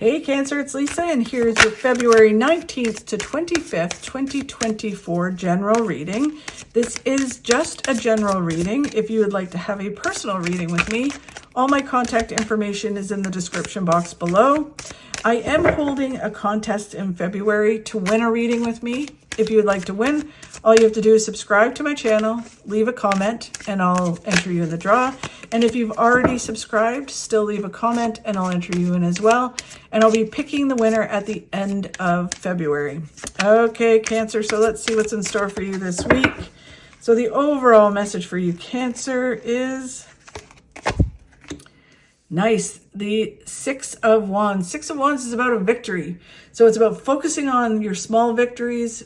Hey Cancer, it's Lisa, and here's your February 19th to 25th, 2024 general reading. This is just a general reading. If you would like to have a personal reading with me, all my contact information is in the description box below. I am holding a contest in February to win a reading with me. If you would like to win, all you have to do is subscribe to my channel, leave a comment, and I'll enter you in the draw. And if you've already subscribed, still leave a comment and I'll enter you in as well. And I'll be picking the winner at the end of February. Okay, Cancer, so let's see what's in store for you this week. So the overall message for you, Cancer, is nice. The Six of Wands. Six of Wands is about a victory. So it's about focusing on your small victories,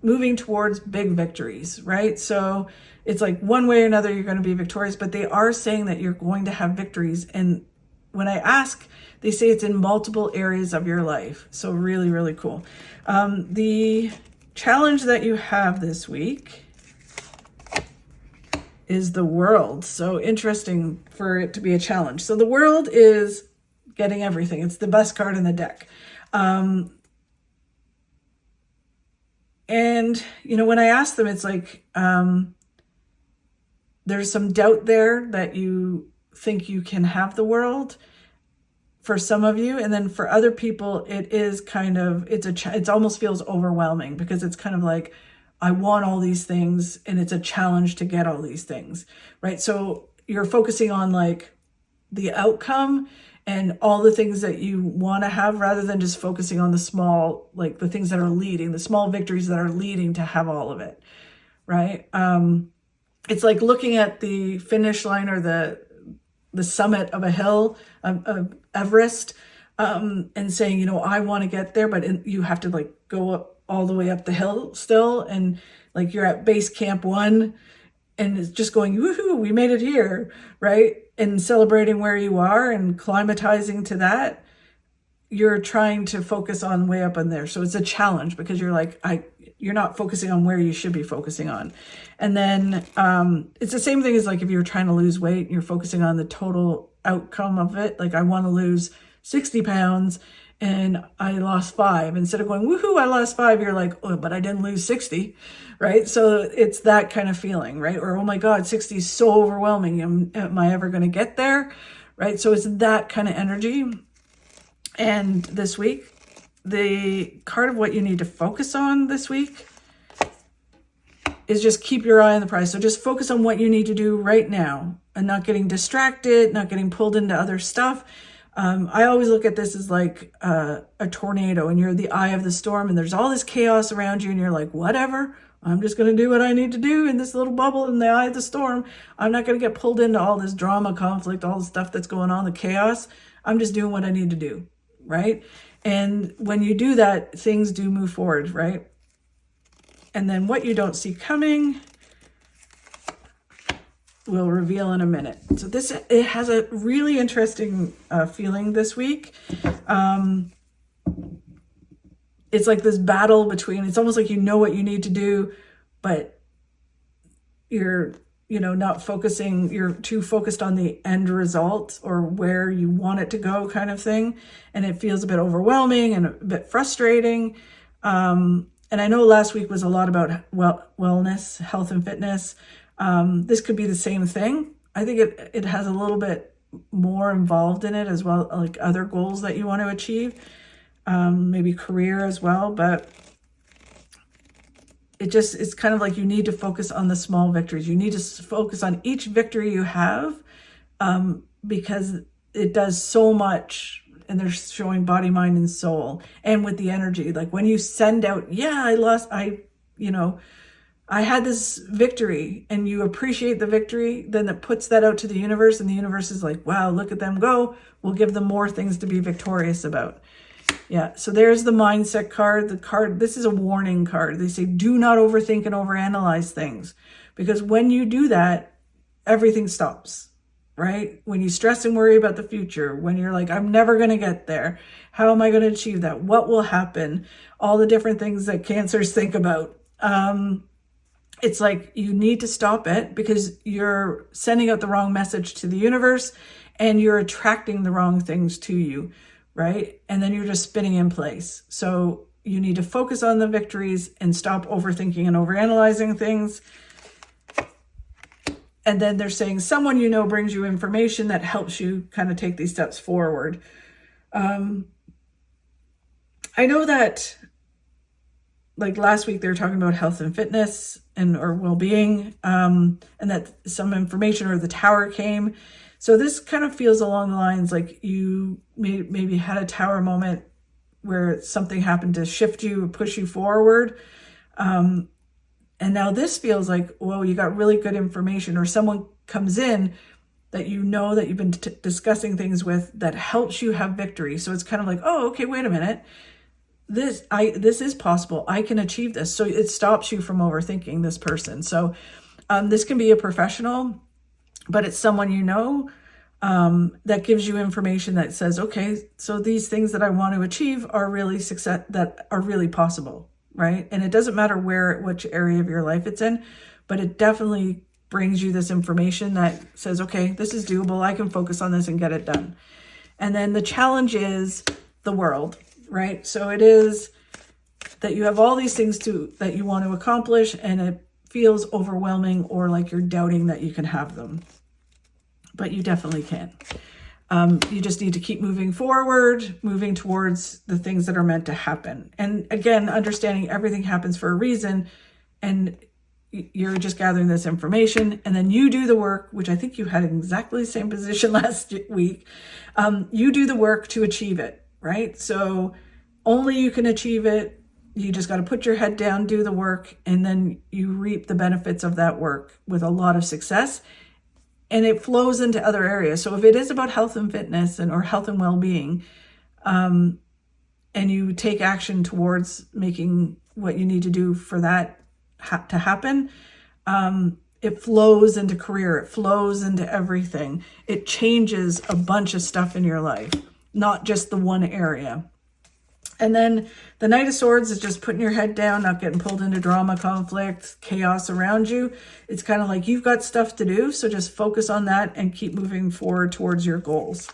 moving towards big victories, right? So it's like one way or another, you're going to be victorious, but they are saying that you're going to have victories. And when I ask, they say it's in multiple areas of your life. So really, really cool. The challenge that you have this week is the World. So interesting for it to be a challenge. So the World is getting everything. It's the best card in the deck. And, you know, when I ask them, it's like, there's some doubt there that you think you can have the world for some of you. And then for other people, it is kind of, it almost feels overwhelming because it's kind of like, I want all these things and it's a challenge to get all these things, right? So you're focusing on like the outcome and all the things that you want to have rather than just focusing on the small, like the things that are leading, the small victories that are leading to have all of it, right? It's like looking at the finish line or the summit of a hill, of Everest, and saying, you know, I want to get there, but you have to like go up all the way up the hill still. And like you're at base camp 1 and it's just going, woohoo, we made it here, right? And celebrating where you are and climatizing to that, you're trying to focus on way up in there. So it's a challenge because you're like, you're not focusing on where you should be focusing on. And then it's the same thing as like if you're trying to lose weight, you're focusing on the total outcome of it. Like I want to lose 60 pounds and I lost 5. Instead of going, woohoo, I lost 5, you're like, oh, but I didn't lose 60, right? So it's that kind of feeling, right? Or, oh my God, 60 is so overwhelming. Am I ever going to get there, right? So it's that kind of energy. And this week, the card of what you need to focus on this week is just keep your eye on the prize. So just focus on what you need to do right now and not getting distracted, not getting pulled into other stuff. I always look at this as like a tornado and you're the eye of the storm and there's all this chaos around you and you're like, whatever, I'm just going to do what I need to do in this little bubble in the eye of the storm. I'm not going to get pulled into all this drama, conflict, all the stuff that's going on, the chaos. I'm just doing what I need to do, right? And when you do that, things do move forward, right? And then what you don't see coming, we'll reveal in a minute. So it has a really interesting feeling this week. It's like this battle between, it's almost like you know what you need to do, but you're, you know, not focusing, you're too focused on the end result or where you want it to go kind of thing. And it feels a bit overwhelming and a bit frustrating. And I know last week was a lot about wellness, health and fitness. This could be the same thing. I think it has a little bit more involved in it as well, like other goals that you want to achieve, maybe career as well, but it's kind of like you need to focus on the small victories. You need to focus on each victory you have, because it does so much. And they're showing body, mind, and soul. And with the energy, like when you send out, yeah, I had this victory, and you appreciate the victory, then it puts that out to the universe, and the universe is like, wow, look at them go. We'll give them more things to be victorious about. Yeah, so there's the mindset card. This is a warning card. They say, do not overthink and overanalyze things, because when you do that, everything stops, right? When you stress and worry about the future, when you're like, I'm never going to get there. How am I going to achieve that? What will happen? All the different things that Cancers think about. It's like you need to stop it because you're sending out the wrong message to the universe and you're attracting the wrong things to you right? And then you're just spinning in place. So you need to focus on the victories and stop overthinking and overanalyzing things. And then they're saying someone you know brings you information that helps you kind of take these steps forward. I know that like last week they were talking about health and fitness and or well-being, and that some information or the tower came. So this kind of feels along the lines like you maybe had a tower moment where something happened to shift you, push you forward. And now this feels like, well, you got really good information, or someone comes in that you know that you've been discussing things with that helps you have victory. So it's kind of like, oh, okay, wait a minute. This is possible. I can achieve this. So it stops you from overthinking this person. So this can be a professional, but it's someone you know that gives you information that says, okay, so these things that I want to achieve are really success, that are really possible, right? And it doesn't matter which area of your life it's in, but it definitely brings you this information that says, okay, this is doable. I can focus on this and get it done. And then the challenge is the world, right? So it is that you have all these things that you want to accomplish, and it feels overwhelming or like you're doubting that you can have them. But you definitely can. You just need to keep moving forward, moving towards the things that are meant to happen. And again, understanding everything happens for a reason, and you're just gathering this information, and then you do the work, which I think you had exactly the same position last week. You do the work to achieve it, right? So only you can achieve it. You just got to put your head down, do the work, and then you reap the benefits of that work with a lot of success. And it flows into other areas. So if it is about health and fitness or health and well-being, and you take action towards making what you need to do for that to happen, it flows into career. It flows into everything. It changes a bunch of stuff in your life, not just the one area. And then the Knight of Swords is just putting your head down, not getting pulled into drama, conflict, chaos around you. It's kind of like you've got stuff to do, so just focus on that and keep moving forward towards your goals.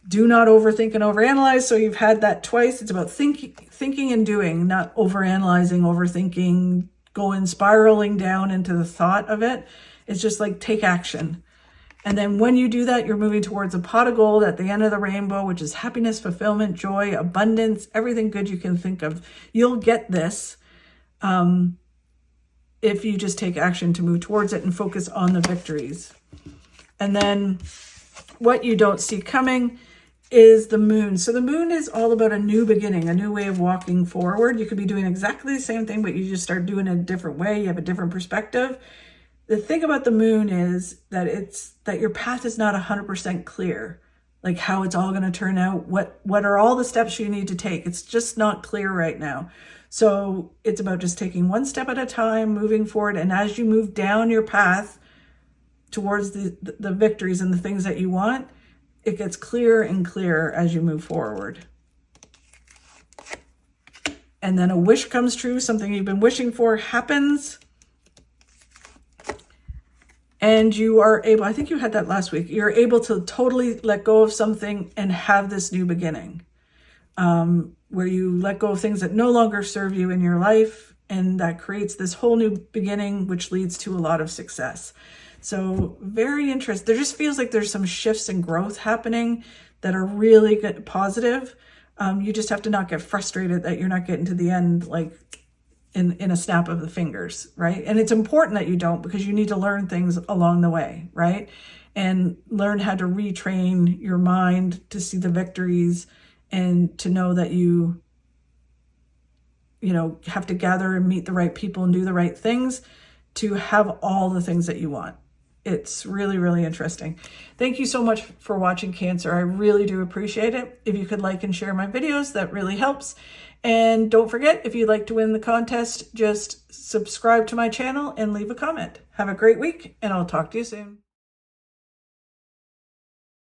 Do not overthink and overanalyze. So you've had that twice. It's about thinking and doing, not overanalyzing, overthinking, spiraling down into the thought of it. It's just like take action. And then when you do that, you're moving towards a pot of gold at the end of the rainbow, which is happiness, fulfillment, joy, abundance, everything good you can think of. You'll get this if you just take action to move towards it and focus on the victories. And then what you don't see coming is the moon. So the moon is all about a new beginning, a new way of walking forward. You could be doing exactly the same thing, but you just start doing it a different way. You have a different perspective. The thing about the moon is that your path is not 100% clear, like how it's all going to turn out. What are all the steps you need to take? It's just not clear right now. So it's about just taking one step at a time, moving forward. And as you move down your path towards the victories and the things that you want, it gets clearer and clearer as you move forward. And then a wish comes true. Something you've been wishing for happens. And you are able, I think you had that last week, you're able to totally let go of something and have this new beginning, where you let go of things that no longer serve you in your life. And that creates this whole new beginning, which leads to a lot of success. So very interesting. There just feels like there's some shifts and growth happening that are really good, positive. You just have to not get frustrated that you're not getting to the end, like in a snap of the fingers, right? And it's important that you don't, because you need to learn things along the way, right? And learn how to retrain your mind to see the victories and to know that you have to gather and meet the right people and do the right things to have all the things that you want. It's really, really interesting. Thank you so much for watching, Cancer. I really do appreciate it. If you could like and share my videos, that really helps. And don't forget, if you'd like to win the contest, just subscribe to my channel and leave a comment. Have a great week, and I'll talk to you soon.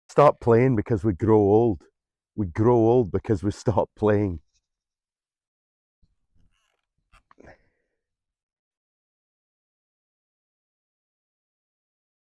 Stop playing because we grow old. We grow old because we stop playing.